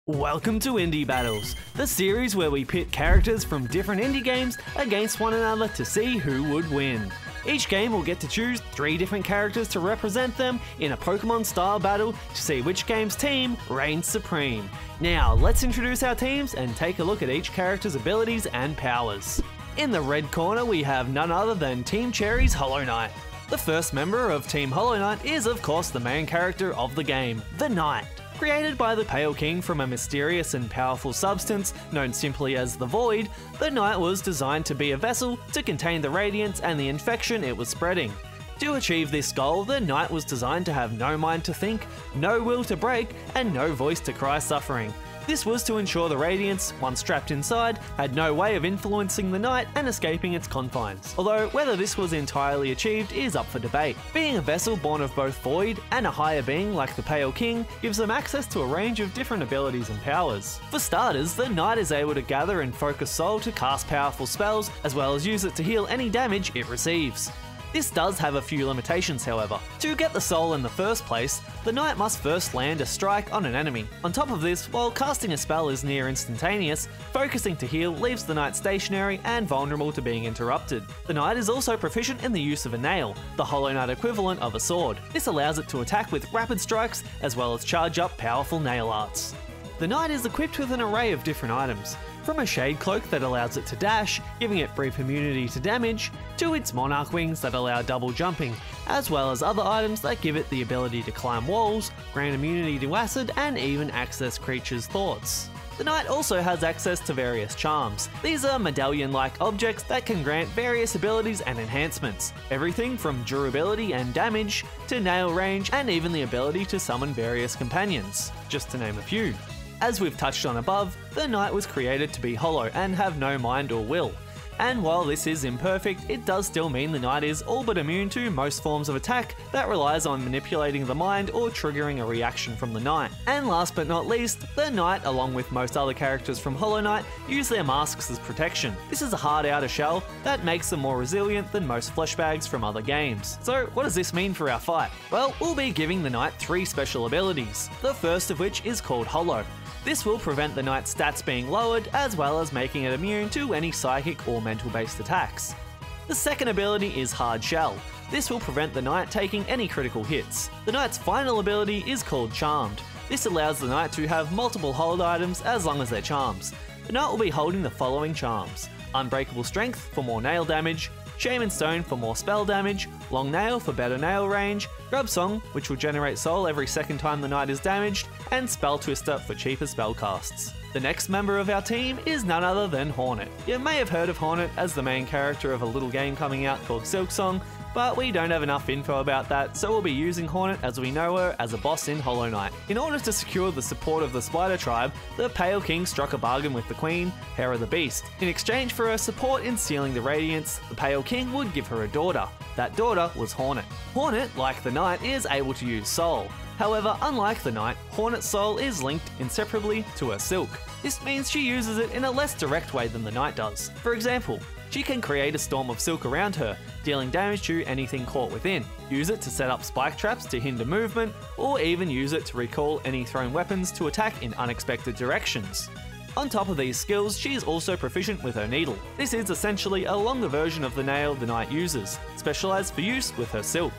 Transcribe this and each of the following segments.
Welcome to Indie Battles, the series where we pit characters from different indie games against one another to see who would win. Each game will get to choose 3 different characters to represent them in a Pokemon-style battle to see which game's team reigns supreme. Now, let's introduce our teams and take a look at each character's abilities and powers. In the red corner, we have none other than Team Cherry's Hollow Knight. The first member of Team Hollow Knight is, of course, the main character of the game, the Knight. Created by the Pale King from a mysterious and powerful substance known simply as the Void, the Knight was designed to be a vessel to contain the radiance and the infection it was spreading. To achieve this goal, the Knight was designed to have no mind to think, no will to break, and no voice to cry suffering. This was to ensure the radiance, once trapped inside, had no way of influencing the Knight and escaping its confines. Although whether this was entirely achieved is up for debate. Being a vessel born of both Void and a higher being like the Pale King gives them access to a range of different abilities and powers. For starters, the Knight is able to gather and focus soul to cast powerful spells, as well as use it to heal any damage it receives. This does have a few limitations, however. To get the soul in the first place, the Knight must first land a strike on an enemy. On top of this, while casting a spell is near instantaneous, focusing to heal leaves the Knight stationary and vulnerable to being interrupted. The Knight is also proficient in the use of a nail, the Hollow Knight equivalent of a sword. This allows it to attack with rapid strikes as well as charge up powerful nail arts. The Knight is equipped with an array of different items, from a Shade Cloak that allows it to dash, giving it brief immunity to damage, to its Monarch Wings that allow double jumping, as well as other items that give it the ability to climb walls, grant immunity to acid, and even access creatures' thoughts. The Knight also has access to various charms. These are medallion-like objects that can grant various abilities and enhancements, everything from durability and damage, to nail range, and even the ability to summon various companions, just to name a few. As we've touched on above, the Knight was created to be hollow and have no mind or will. And while this is imperfect, it does still mean the Knight is all but immune to most forms of attack that relies on manipulating the mind or triggering a reaction from the Knight. And last but not least, the Knight, along with most other characters from Hollow Knight, use their masks as protection. This is a hard outer shell that makes them more resilient than most flesh bags from other games. So what does this mean for our fight? Well, we'll be giving the Knight 3 special abilities, the first of which is called Hollow. This will prevent the Knight's stats being lowered, as well as making it immune to any psychic or mental-based attacks. The second ability is Hard Shell. This will prevent the Knight taking any critical hits. The Knight's final ability is called Charmed. This allows the Knight to have multiple hold items as long as they're charms. The Knight will be holding the following charms: Unbreakable Strength for more nail damage, Shaman Stone for more spell damage, Long Nail for better nail range, Grub Song, which will generate soul every second time the Knight is damaged, and Spell Twister for cheaper spell casts. The next member of our team is none other than Hornet. You may have heard of Hornet as the main character of a little game coming out called Silksong, but we don't have enough info about that, so we'll be using Hornet as we know her as a boss in Hollow Knight. In order to secure the support of the Spider Tribe, the Pale King struck a bargain with the Queen, Hera the Beast. In exchange for her support in sealing the Radiance, the Pale King would give her a daughter. That daughter was Hornet. Hornet, like the Knight, is able to use Soul. However, unlike the Knight, Hornet's soul is linked inseparably to her silk. This means she uses it in a less direct way than the Knight does. For example, she can create a storm of silk around her, dealing damage to anything caught within, use it to set up spike traps to hinder movement, or even use it to recall any thrown weapons to attack in unexpected directions. On top of these skills, she is also proficient with her needle. This is essentially a longer version of the nail the Knight uses, specialised for use with her silk.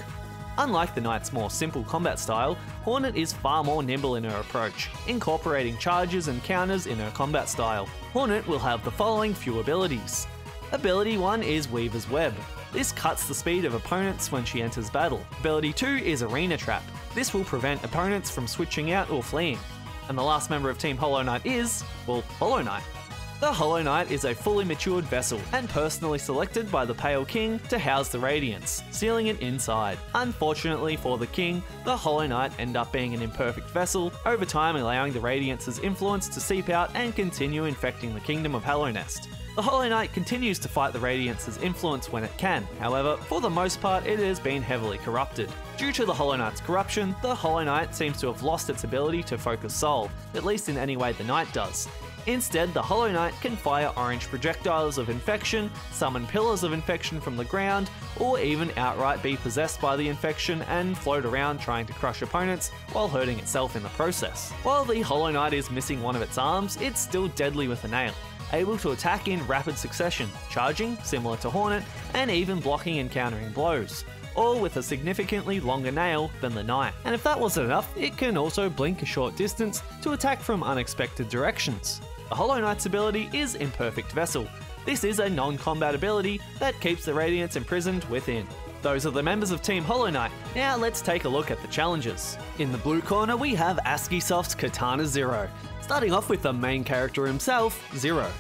Unlike the Knight's more simple combat style, Hornet is far more nimble in her approach, incorporating charges and counters in her combat style. Hornet will have the following few abilities. Ability 1 is Weaver's Web. This cuts the speed of opponents when she enters battle. Ability 2 is Arena Trap. This will prevent opponents from switching out or fleeing. And the last member of Team Hollow Knight is, well, Hollow Knight. The Hollow Knight is a fully matured vessel and personally selected by the Pale King to house the Radiance, sealing it inside. Unfortunately for the King, the Hollow Knight ended up being an imperfect vessel, over time allowing the Radiance's influence to seep out and continue infecting the Kingdom of Hallownest. The Hollow Knight continues to fight the Radiance's influence when it can, however, for the most part it has been heavily corrupted. Due to the Hollow Knight's corruption, the Hollow Knight seems to have lost its ability to focus soul, at least in any way the Knight does. Instead, the Hollow Knight can fire orange projectiles of infection, summon pillars of infection from the ground, or even outright be possessed by the infection and float around trying to crush opponents while hurting itself in the process. While the Hollow Knight is missing one of its arms, it's still deadly with a nail, able to attack in rapid succession, charging, similar to Hornet, and even blocking and countering blows, all with a significantly longer nail than the Knight. And if that wasn't enough, it can also blink a short distance to attack from unexpected directions. The Hollow Knight's ability is Imperfect Vessel. This is a non-combat ability that keeps the Radiants imprisoned within. Those are the members of Team Hollow Knight. Now let's take a look at the challenges. In the blue corner we have ASCIIsoft's Katana Zero, starting off with the main character himself, Zero.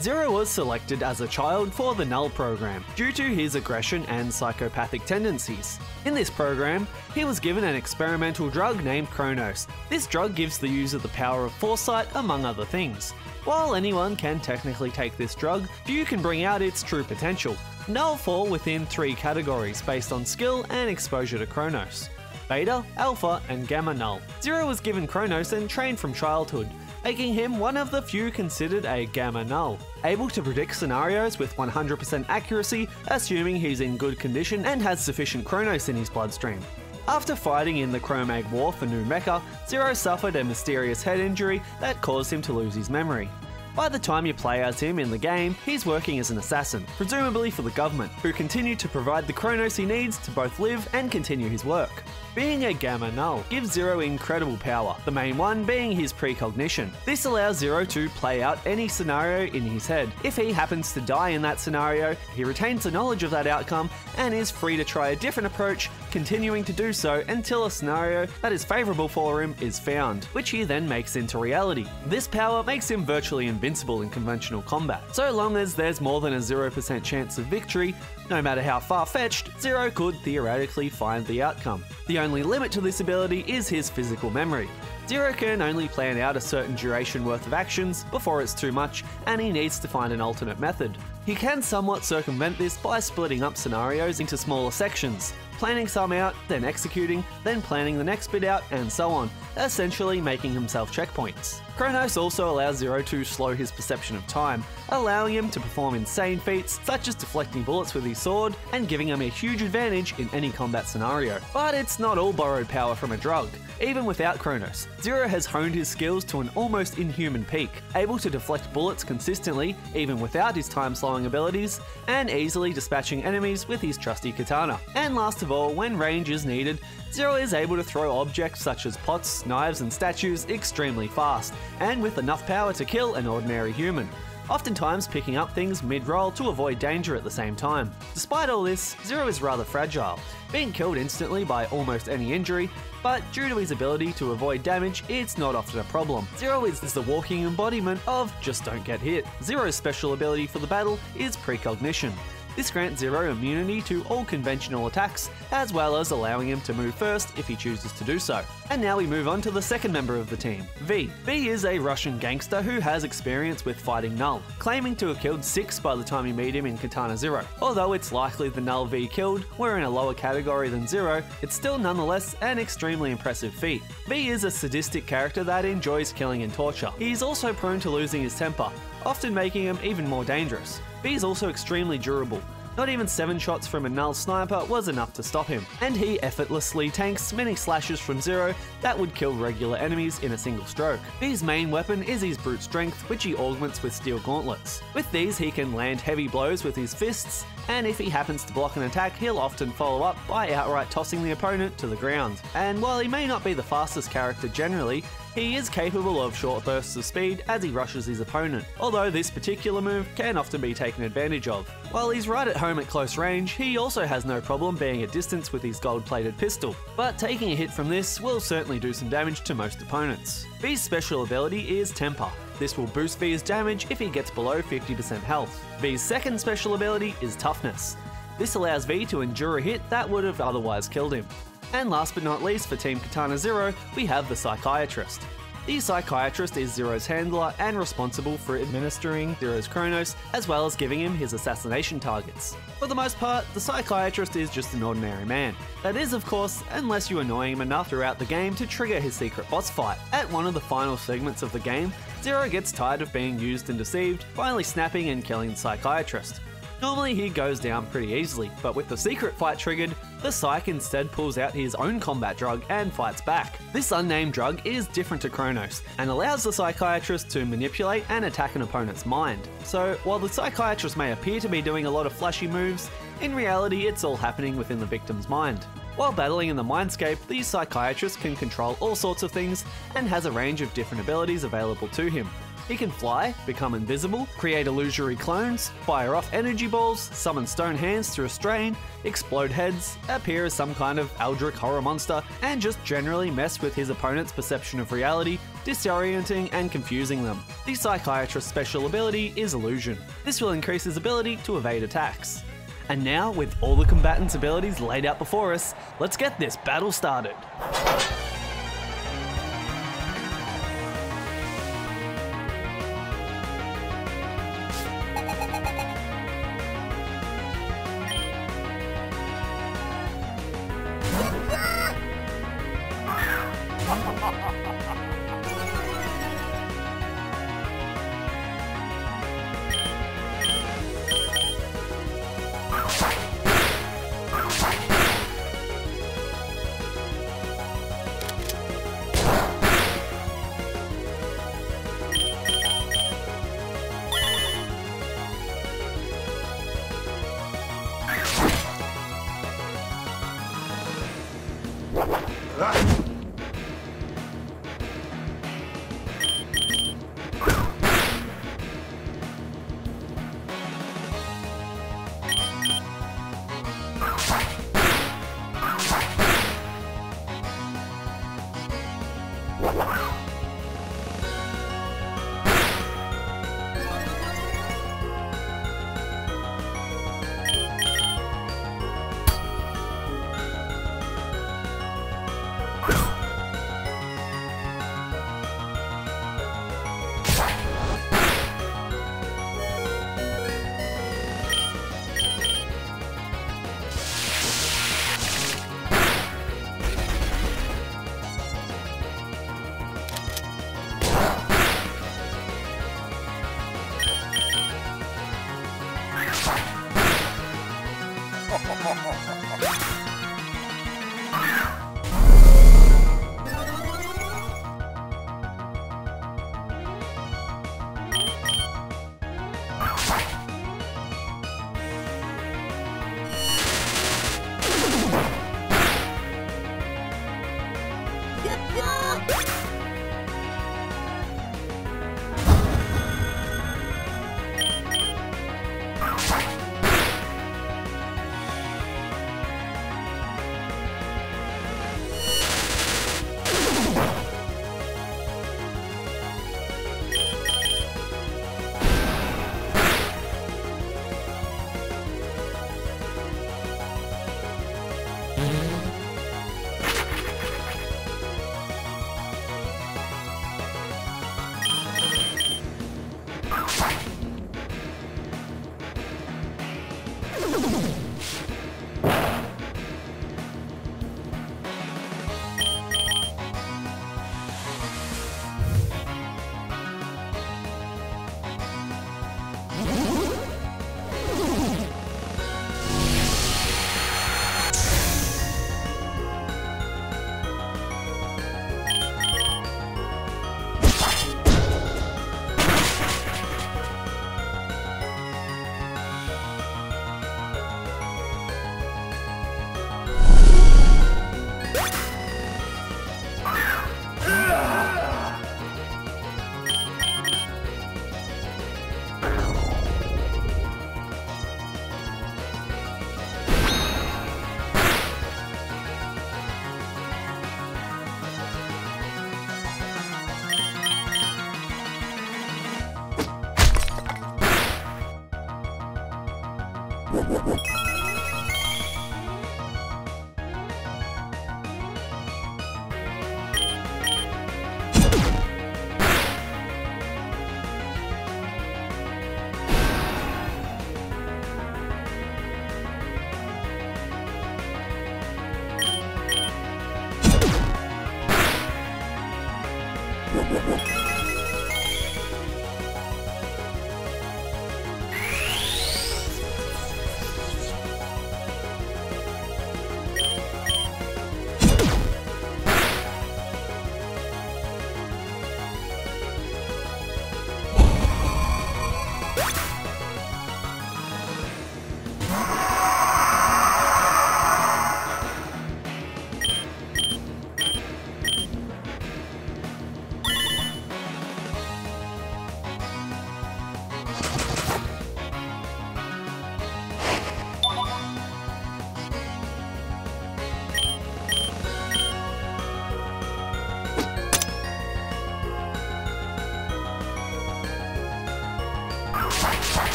Zero was selected as a child for the Null program due to his aggression and psychopathic tendencies. In this program, he was given an experimental drug named Chronos. This drug gives the user the power of foresight, among other things. While anyone can technically take this drug, few can bring out its true potential. Null fall within 3 categories based on skill and exposure to Chronos: Beta, Alpha, and Gamma Null. Zero was given Chronos and trained from childhood, making him one of the few considered a Gamma Null, able to predict scenarios with 100% accuracy, assuming he's in good condition and has sufficient Chronos in his bloodstream. After fighting in the Chromag War for New Mecha, Zero suffered a mysterious head injury that caused him to lose his memory. By the time you play as him in the game, he's working as an assassin, presumably for the government, who continue to provide the Chronos he needs to both live and continue his work. Being a Gamma Null gives Zero incredible power, the main one being his precognition. This allows Zero to play out any scenario in his head. If he happens to die in that scenario, he retains the knowledge of that outcome and is free to try a different approach, continuing to do so until a scenario that is favourable for him is found, which he then makes into reality. This power makes him virtually invincible in conventional combat. So long as there's more than a 0% chance of victory, no matter how far-fetched, Zero could theoretically find the outcome. The only limit to this ability is his physical memory. Zero can only plan out a certain duration worth of actions before it's too much, and he needs to find an alternate method. He can somewhat circumvent this by splitting up scenarios into smaller sections, planning some out, then executing, then planning the next bit out, and so on, essentially making himself checkpoints. Chronos also allows Zero to slow his perception of time, allowing him to perform insane feats such as deflecting bullets with his sword and giving him a huge advantage in any combat scenario. But it's not all borrowed power from a drug. Even without Chronos, Zero has honed his skills to an almost inhuman peak, able to deflect bullets consistently even without his time-slowing abilities, and easily dispatching enemies with his trusty katana. And last of all, when range is needed, Zero is able to throw objects such as pots, knives, and statues extremely fast, and with enough power to kill an ordinary human, oftentimes picking up things mid-roll to avoid danger at the same time. Despite all this, Zero is rather fragile, being killed instantly by almost any injury, but due to his ability to avoid damage, it's not often a problem. Zero is the walking embodiment of just don't get hit. Zero's special ability for the battle is Precognition. This grants Zero immunity to all conventional attacks, as well as allowing him to move first if he chooses to do so. And now we move on to the second member of the team, V. V is a Russian gangster who has experience with fighting Null, claiming to have killed 6 by the time you meet him in Katana Zero. Although it's likely the Null V killed were in a lower category than Zero, it's still nonetheless an extremely impressive feat. V is a sadistic character that enjoys killing and torture. He's also prone to losing his temper, often making him even more dangerous. V is also extremely durable. Not even 7 shots from a Null sniper was enough to stop him, and he effortlessly tanks many slashes from Zero that would kill regular enemies in a single stroke. V's main weapon is his brute strength, which he augments with steel gauntlets. With these he can land heavy blows with his fists, and if he happens to block an attack, he'll often follow up by outright tossing the opponent to the ground. And while he may not be the fastest character generally, he is capable of short bursts of speed as he rushes his opponent, although this particular move can often be taken advantage of. While he's right at home at close range, he also has no problem being at distance with his gold-plated pistol, but taking a hit from this will certainly do some damage to most opponents. V's special ability is Temper. This will boost V's damage if he gets below 50% health. V's second special ability is Toughness. This allows V to endure a hit that would have otherwise killed him. And last but not least for Team Katana Zero, we have the Psychiatrist. The Psychiatrist is Zero's handler and responsible for administering Zero's Chronos, as well as giving him his assassination targets. For the most part, the Psychiatrist is just an ordinary man. That is, of course, unless you annoy him enough throughout the game to trigger his secret boss fight. At one of the final segments of the game, Zero gets tired of being used and deceived, finally snapping and killing the Psychiatrist. Normally he goes down pretty easily, but with the secret fight triggered, the Psych instead pulls out his own combat drug and fights back. This unnamed drug is different to Chronos, and allows the Psychiatrist to manipulate and attack an opponent's mind. So while the Psychiatrist may appear to be doing a lot of flashy moves, in reality it's all happening within the victim's mind. While battling in the Mindscape, the Psychiatrist can control all sorts of things and has a range of different abilities available to him. He can fly, become invisible, create illusory clones, fire off energy balls, summon stone hands to restrain, explode heads, appear as some kind of Eldritch horror monster, and just generally mess with his opponent's perception of reality, disorienting and confusing them. The Psychiatrist's special ability is Illusion. This will increase his ability to evade attacks. And now, with all the combatants' abilities laid out before us, let's get this battle started.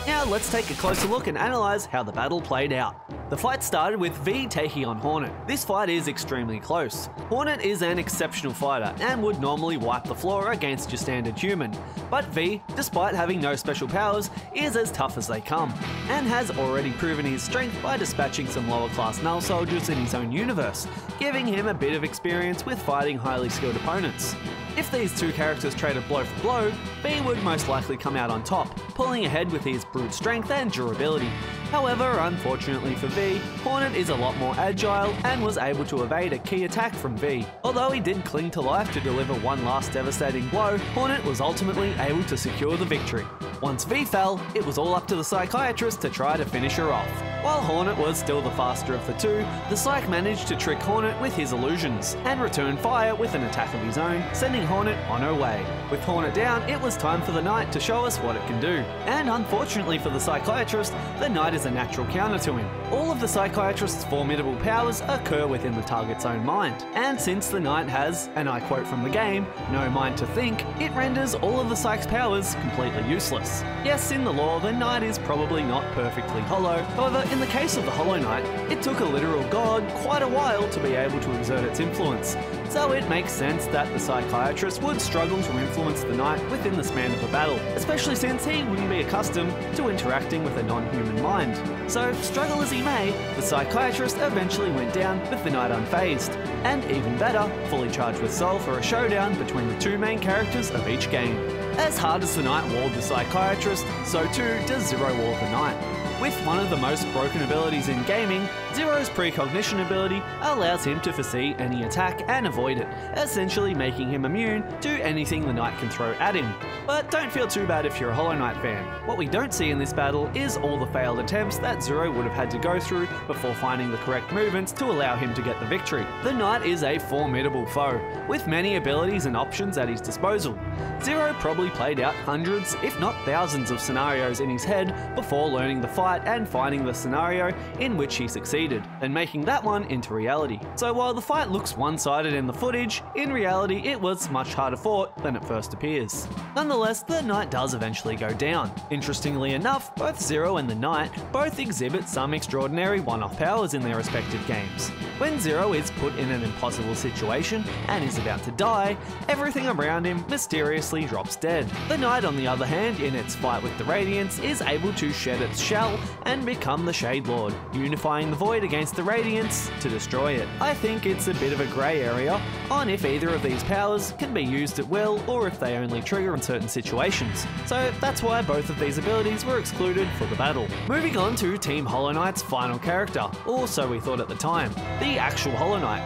Now let's take a closer look and analyse how the battle played out. The fight started with V taking on Hornet. This fight is extremely close. Hornet is an exceptional fighter and would normally wipe the floor against your standard human, but V, despite having no special powers, is as tough as they come, and has already proven his strength by dispatching some lower class null soldiers in his own universe, giving him a bit of experience with fighting highly skilled opponents. If these two characters traded blow for blow, V would most likely come out on top, pulling ahead with his brute strength and durability. However, unfortunately for V, Hornet is a lot more agile and was able to evade a key attack from V. Although he did cling to life to deliver one last devastating blow, Hornet was ultimately able to secure the victory. Once V fell, it was all up to the Psychiatrist to try to finish her off. While Hornet was still the faster of the two, the Psych managed to trick Hornet with his illusions, and return fire with an attack of his own, sending Hornet on her way. With Hornet down, it was time for the Knight to show us what it can do. And unfortunately for the Psychiatrist, the Knight is a natural counter to him. All of the Psychiatrist's formidable powers occur within the target's own mind, and since the Knight has, and I quote from the game, no mind to think, it renders all of the Psych's powers completely useless. Yes, in the lore, the Knight is probably not perfectly hollow, however, in the case of the Hollow Knight, it took a literal god quite a while to be able to exert its influence, so it makes sense that the Psychiatrist would struggle to influence the Knight within the span of a battle, especially since he wouldn't be accustomed to interacting with a non-human mind. So, struggle as he may, the Psychiatrist eventually went down with the Knight unfazed, and even better, fully charged with soul for a showdown between the two main characters of each game. As hard as the Knight walled the Psychiatrist, so too does Zero wall the Knight. With one of the most broken abilities in gaming, Zero's precognition ability allows him to foresee any attack and avoid it, essentially making him immune to anything the Knight can throw at him. But don't feel too bad if you're a Hollow Knight fan. What we don't see in this battle is all the failed attempts that Zero would have had to go through before finding the correct movements to allow him to get the victory. The Knight is a formidable foe, with many abilities and options at his disposal. Zero probably played out hundreds, if not thousands of scenarios in his head before learning the fight and finding the scenario in which he succeeded, and making that one into reality. So while the fight looks one-sided in the footage, in reality it was much harder fought than it first appears. Nonetheless, the Knight does eventually go down. Interestingly enough, both Zero and the Knight both exhibit some extraordinary one-off powers in their respective games. When Zero is put in an impossible situation and is about to die, everything around him mysteriously drops dead. The Knight, on the other hand, in its fight with the Radiance, is able to shed its shell and become the Shade Lord, unifying the Void against the Radiance to destroy it. I think it's a bit of a grey area on if either of these powers can be used at will or if they only trigger in certain situations, so that's why both of these abilities were excluded for the battle. Moving on to Team Hollow Knight's final character, or so we thought at the time, the actual Hollow Knight.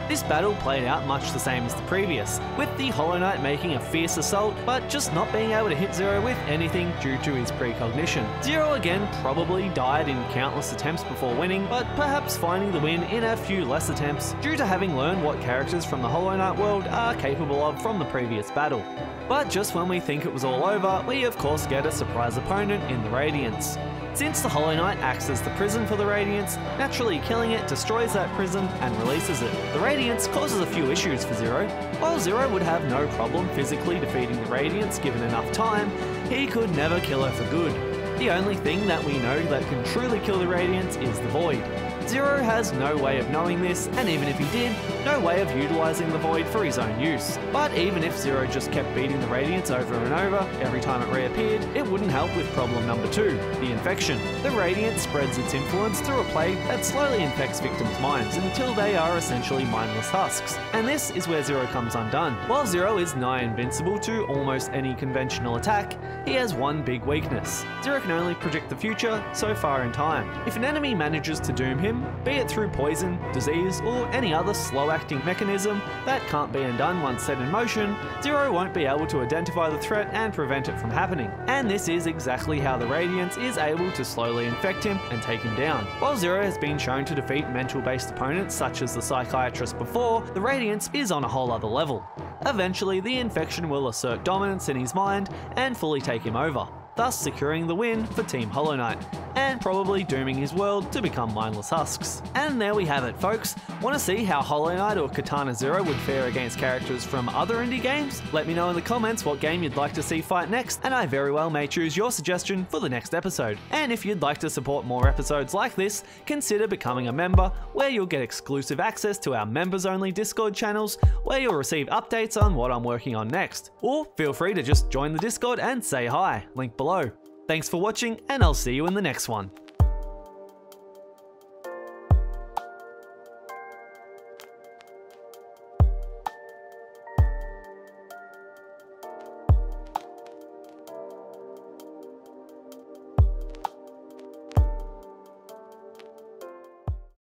This battle played out much the same as the previous, with the Hollow Knight making a fierce assault, but just not being able to hit Zero with anything due to his precognition. Zero again probably died in countless attempts before winning, but perhaps finding the win in a few less attempts due to having learned what characters from the Hollow Knight world are capable of from the previous battle. But just when we think it was all over, we of course get a surprise opponent in the Radiance. Since the Hollow Knight acts as the prison for the Radiance, naturally killing it destroys that prison and releases it. The Radiance causes a few issues for Zero. While Zero would have no problem physically defeating the Radiance given enough time, he could never kill her for good. The only thing that we know that can truly kill the Radiance is the Void. Zero has no way of knowing this, and even if he did, no way of utilising the Void for his own use. But even if Zero just kept beating the Radiance over and over, every time it reappeared, it wouldn't help with problem number 2, the infection. The Radiance spreads its influence through a plague that slowly infects victims' minds until they are essentially mindless husks. And this is where Zero comes undone. While Zero is nigh invincible to almost any conventional attack, he has one big weakness. Zero can only predict the future so far in time. If an enemy manages to doom him, be it through poison, disease, or any other slow-acting mechanism that can't be undone once set in motion, Zero won't be able to identify the threat and prevent it from happening. And this is exactly how the Radiance is able to slowly infect him and take him down. While Zero has been shown to defeat mental-based opponents such as the Psychiatrist before, the Radiance is on a whole other level. Eventually, the infection will assert dominance in his mind and fully take him over, thus securing the win for Team Hollow Knight. and probably dooming his world to become mindless husks. And there we have it, folks. Want to see how Hollow Knight or Katana Zero would fare against characters from other indie games? Let me know in the comments what game you'd like to see fight next, and I very well may choose your suggestion for the next episode. And if you'd like to support more episodes like this, consider becoming a member, where you'll get exclusive access to our members-only Discord channels, where you'll receive updates on what I'm working on next. Or feel free to just join the Discord and say hi, link below. Thanks for watching, and I'll see you in the next one.